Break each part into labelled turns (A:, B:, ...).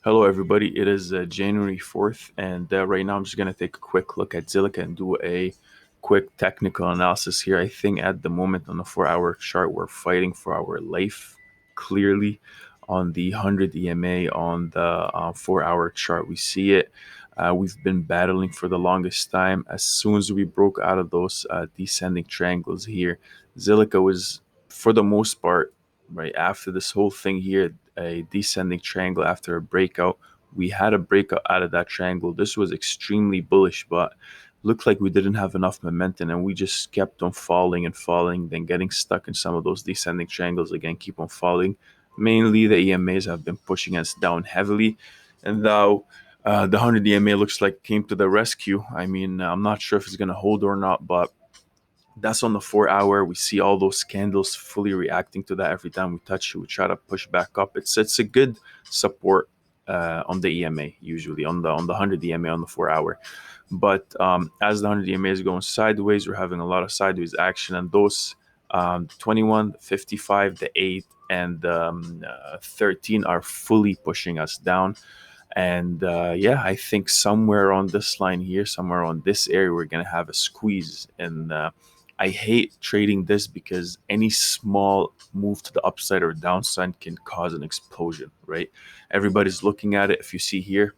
A: Hello, everybody. It is January 4th, and right now I'm just going to take a quick look at Zilliqa and do a quick technical analysis here. I think at the moment on the 4 hour chart, we're fighting for our life clearly on the 100 EMA on the 4 hour chart. We see it. We've been battling for the longest time. As soon as we broke out of those descending triangles here, Zilliqa was, for the most part, right after this whole thing here, a descending triangle after a breakout. We had a breakout out of that triangle. This was extremely bullish, but looked like we didn't have enough momentum and we just kept on falling and falling, then getting stuck in some of those descending triangles again, keep on falling. Mainly the EMAs have been pushing us down heavily, and now the 100 EMA looks like came to the rescue. I mean, I'm not sure if it's going to hold or not, but that's on the 4 hour. We see all those candles fully reacting to that. Every time we touch it, we try to push back up. It's a good support on the EMA, usually on the 100 EMA on the 4 hour. But as the 100 EMA is going sideways, we're having a lot of sideways action, and those 21, 55, the 8, and 13 are fully pushing us down. And yeah, I think somewhere on this line here, somewhere on this area, we're going to have a squeeze. And I hate trading this because any small move to the upside or downside can cause an explosion, right? Everybody's looking at it. If you see here,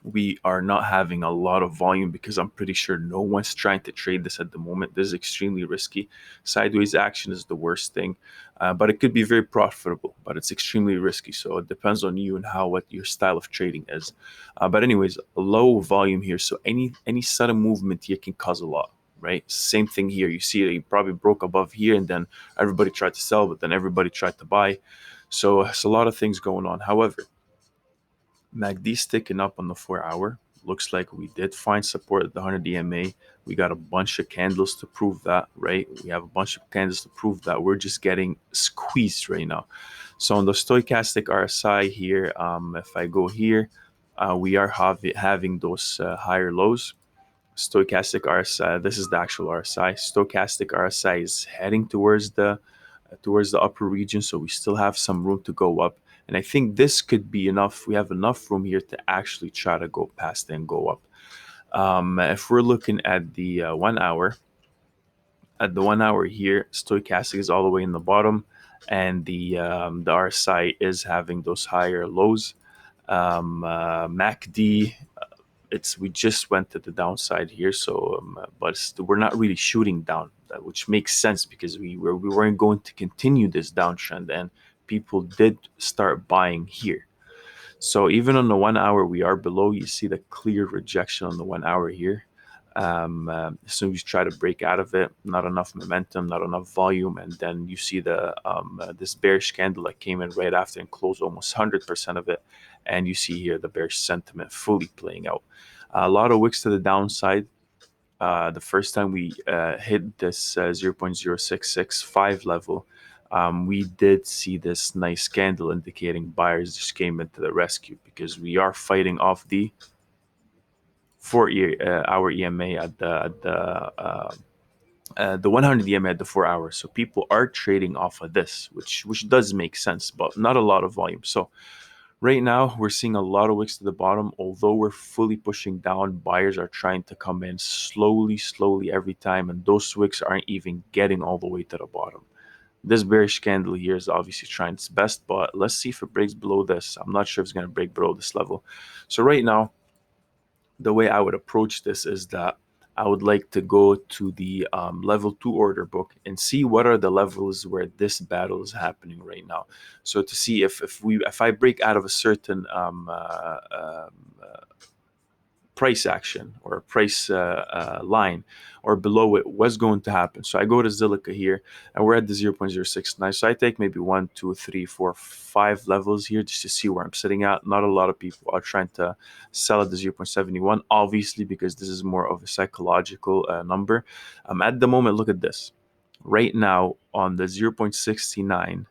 A: we are not having a lot of volume because I'm pretty sure no one's trying to trade this at the moment. This is extremely risky. Sideways action is the worst thing, but it could be very profitable, but it's extremely risky. So it depends on you and what your style of trading is. But anyways, low volume here. So any sudden movement here can cause a lot. Right, same thing here. You see it probably broke above here, and then everybody tried to sell, but then everybody tried to buy. So it's a lot of things going on. However, MACD sticking up on the 4 hour. Looks like we did find support at the 100 EMA. We got a bunch of candles to prove that, right? We have a bunch of candles to prove that. We're just getting squeezed right now. So on the stochastic RSI here, if I go here, we are having those higher lows. Stochastic RSI, this is the actual RSI. Stochastic RSI is heading towards the upper region, so we still have some room to go up. And I think this could be enough. We have enough room here to actually try to go past and go up. If we're looking at the 1 hour, here, stochastic is all the way in the bottom, and the RSI is having those higher lows. MACD, it's we just went to the downside here, so but we're not really shooting down, which makes sense because we weren't going to continue this downtrend, and people did start buying here. So even on the 1 hour, we are below. You see the clear rejection on the 1 hour here. As soon as you try to break out of it, not enough momentum, not enough volume, and then you see the this bearish candle that came in right after and closed almost 100% of it, and you see here the bearish sentiment fully playing out. A lot of wicks to the downside. The first time we hit this 0.0665 level, we did see this nice candle indicating buyers just came into the rescue because we are fighting off the 4 hour EMA at the 100 EMA at the 4 hour. So people are trading off of this, which does make sense, but not a lot of volume. So right now, we're seeing a lot of wicks to the bottom. Although we're fully pushing down, buyers are trying to come in slowly every time, and those wicks aren't even getting all the way to the bottom. This bearish candle here is obviously trying its best, but let's see if it breaks below this. I'm not sure if it's going to break below this level. So right now, the way I would approach this is that I would like to go to the level 2 order book and see what are the levels where this battle is happening right now. So to see if I break out of a certain price action or a price line or below it, what's going to happen. So I go to Zilliqa here and we're at the 0.069. So I take maybe 1, 2, 3, 4, 5 levels here just to see where I'm sitting at. Not a lot of people are trying to sell at the 0.71, obviously, because this is more of a psychological number. At the moment, look at this. Right now on the 0.69,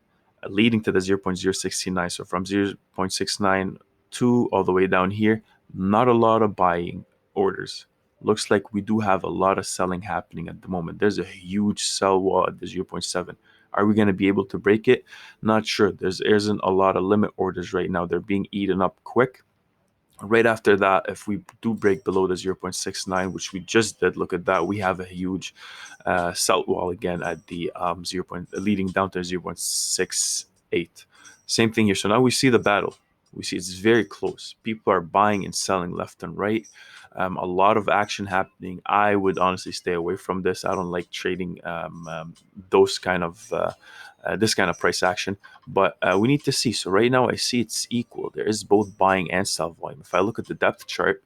A: leading to the 0.069. So from 0.692 all the way down here, not a lot of buying orders. Looks like we do have a lot of selling happening at the moment. There's a huge sell wall at the zero point 0.7. Are we going to be able to break it? Not sure. There isn't a lot of limit orders right now. They're being eaten up quick. Right after that, if we do break below the 0.69, which we just did, look at that, we have a huge sell wall again at the leading down to 0.68. Same thing here. So now we see the battle. We see it's very close. People are buying and selling left and right. A lot of action happening. I would honestly stay away from this. I don't like trading those kind of this kind of price action, but we need to see. So right now I see it's equal. There is both buying and sell volume. If I look at the depth chart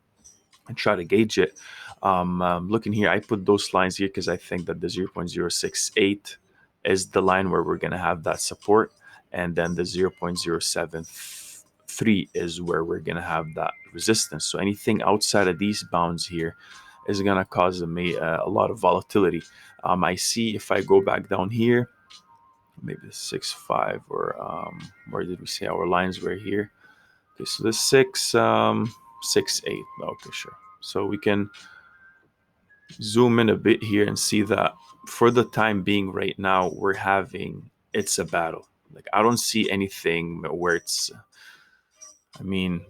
A: and try to gauge it, looking here, I put those lines here because I think that the 0.068 is the line where we're going to have that support, and then the 0.073 is where we're going to have that resistance. So anything outside of these bounds here is going to cause me a lot of volatility. I see if I go back down here, maybe 6.5, or where did we say our lines were here? Okay, so the 6.8. Okay, sure. So we can zoom in a bit here and see that for the time being right now, it's a battle. Like, I don't see anything where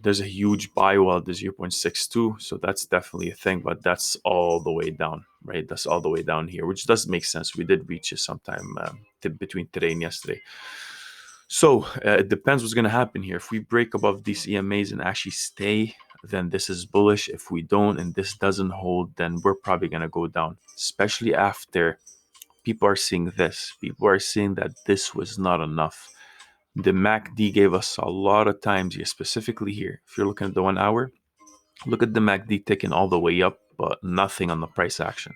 A: there's a huge buy wall at the 0.62, so that's definitely a thing, but that's all the way down, right? That's all the way down here, which does make sense. We did reach it sometime between today and yesterday. So it depends what's going to happen here. If we break above these EMAs and actually stay, then this is bullish. If we don't and this doesn't hold, then we're probably going to go down, especially after people are seeing this. People are seeing that this was not enough. The MACD gave us a lot of times here, specifically here. If you're looking at the 1 hour, look at the MACD ticking all the way up, but nothing on the price action.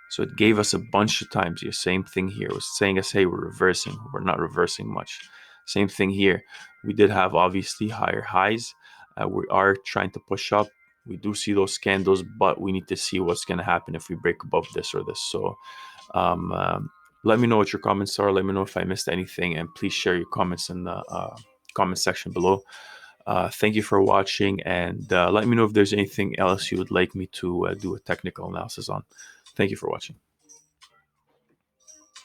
A: So it gave us a bunch of times here. Same thing here. It was saying us, hey, we're reversing. We're not reversing much. Same thing here. We did have obviously higher highs. We are trying to push up. We do see those candles, but we need to see what's going to happen if we break above this or this. So let me know what your comments are. Let me know if I missed anything, and please share your comments in the comment section below. Thank you for watching, and let me know if there's anything else you would like me to do a technical analysis on. Thank you for watching.